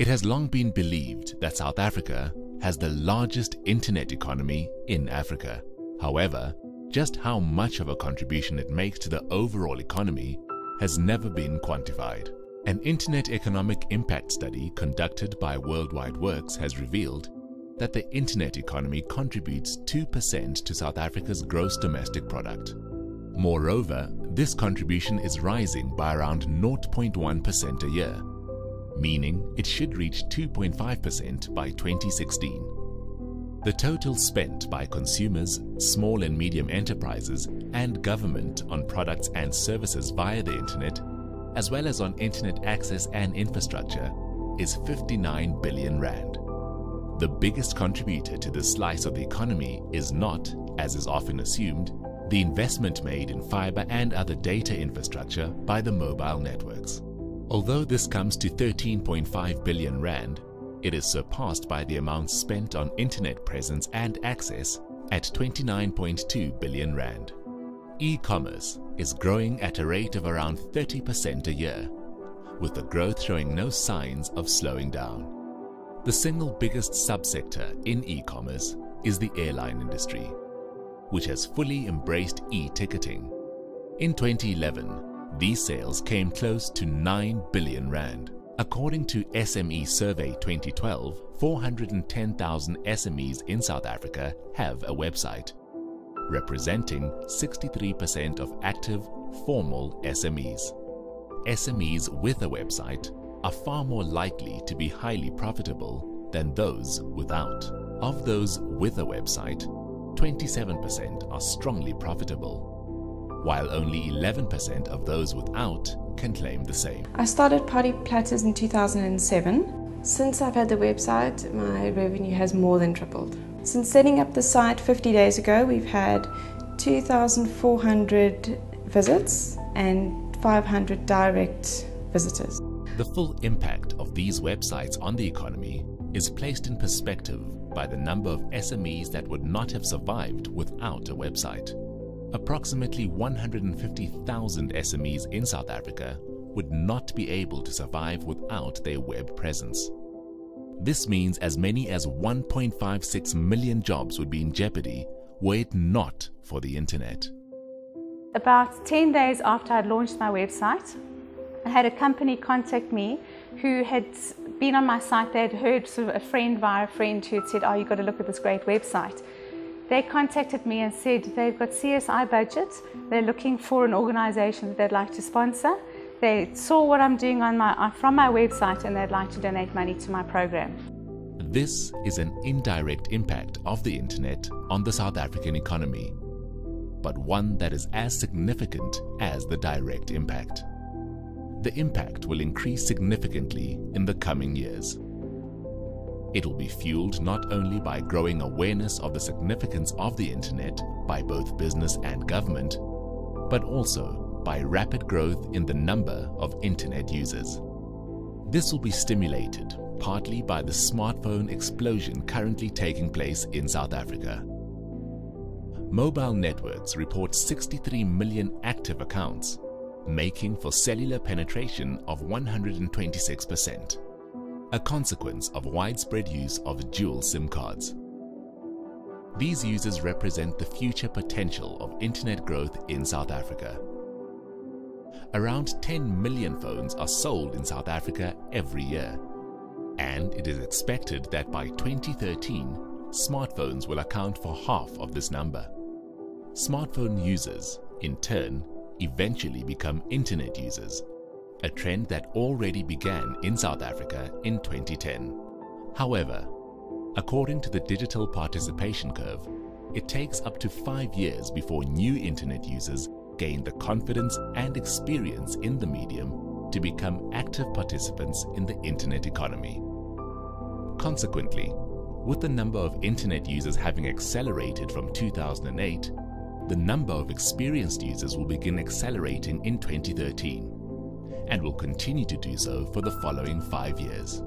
It has long been believed that South Africa has the largest internet economy in Africa. However, just how much of a contribution it makes to the overall economy has never been quantified. An Internet Economic Impact study conducted by Worldwide Works has revealed that the internet economy contributes 2% to South Africa's gross domestic product. Moreover, this contribution is rising by around 0.1% a year, meaning it should reach 2.5% by 2016. The total spent by consumers, small and medium enterprises, and government on products and services via the internet, as well as on internet access and infrastructure, is 59 billion rand. The biggest contributor to this slice of the economy is not, as is often assumed, the investment made in fiber and other data infrastructure by the mobile networks. Although this comes to 13.5 billion rand, it is surpassed by the amount spent on internet presence and access at 29.2 billion rand. E-commerce is growing at a rate of around 30% a year, with the growth showing no signs of slowing down. The single biggest subsector in e-commerce is the airline industry, which has fully embraced e-ticketing. In 2011, these sales came close to 9 billion rand. According to SME Survey 2012, 410,000 SMEs in South Africa have a website, representing 63% of active formal SMEs. SMEs with a website are far more likely to be highly profitable than those without. Of those with a website, 27% are strongly profitable, while only 11% of those without can claim the same. I started Party Platters in 2007. Since I've had the website, my revenue has more than tripled. Since setting up the site 50 days ago, we've had 2,400 visits and 500 direct visitors. The full impact of these websites on the economy is placed in perspective by the number of SMEs that would not have survived without a website. Approximately 150,000 SMEs in South Africa would not be able to survive without their web presence. This means as many as 1.56 million jobs would be in jeopardy were it not for the internet. About 10 days after I'd launched my website, I had a company contact me who had been on my site. They had heard sort of a friend via a friend who had said, "Oh, you've got to look at this great website." They contacted me and said they've got CSI budgets. They're looking for an organization that they'd like to sponsor. They saw what I'm doing on from my website and they'd like to donate money to my program. This is an indirect impact of the internet on the South African economy, but one that is as significant as the direct impact. The impact will increase significantly in the coming years. It will be fueled not only by growing awareness of the significance of the internet by both business and government, but also by rapid growth in the number of internet users. This will be stimulated partly by the smartphone explosion currently taking place in South Africa. Mobile networks report 63 million active accounts, making for cellular penetration of 126%, a consequence of widespread use of dual SIM cards. These users represent the future potential of internet growth in South Africa. Around 10 million phones are sold in South Africa every year, and it is expected that by 2013, smartphones will account for half of this number. Smartphone users, in turn, eventually become internet users, a trend that already began in South Africa in 2010. However, according to the digital participation curve, it takes up to 5 years before new internet users gain the confidence and experience in the medium to become active participants in the internet economy. Consequently, with the number of internet users having accelerated from 2008, the number of experienced users will begin accelerating in 2013 and will continue to do so for the following 5 years.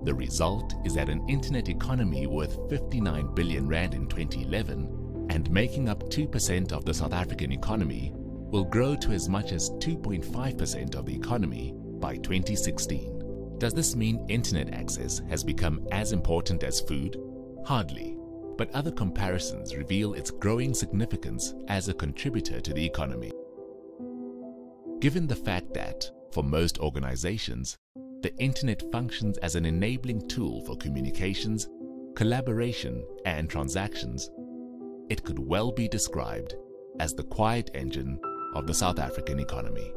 The result is that an internet economy worth 59 billion rand in 2011 and making up 2% of the South African economy will grow to as much as 2.5% of the economy by 2016. Does this mean internet access has become as important as food? Hardly, but other comparisons reveal its growing significance as a contributor to the economy. Given the fact that, for most organizations, the internet functions as an enabling tool for communications, collaboration, and transactions, it could well be described as the quiet engine of the South African economy.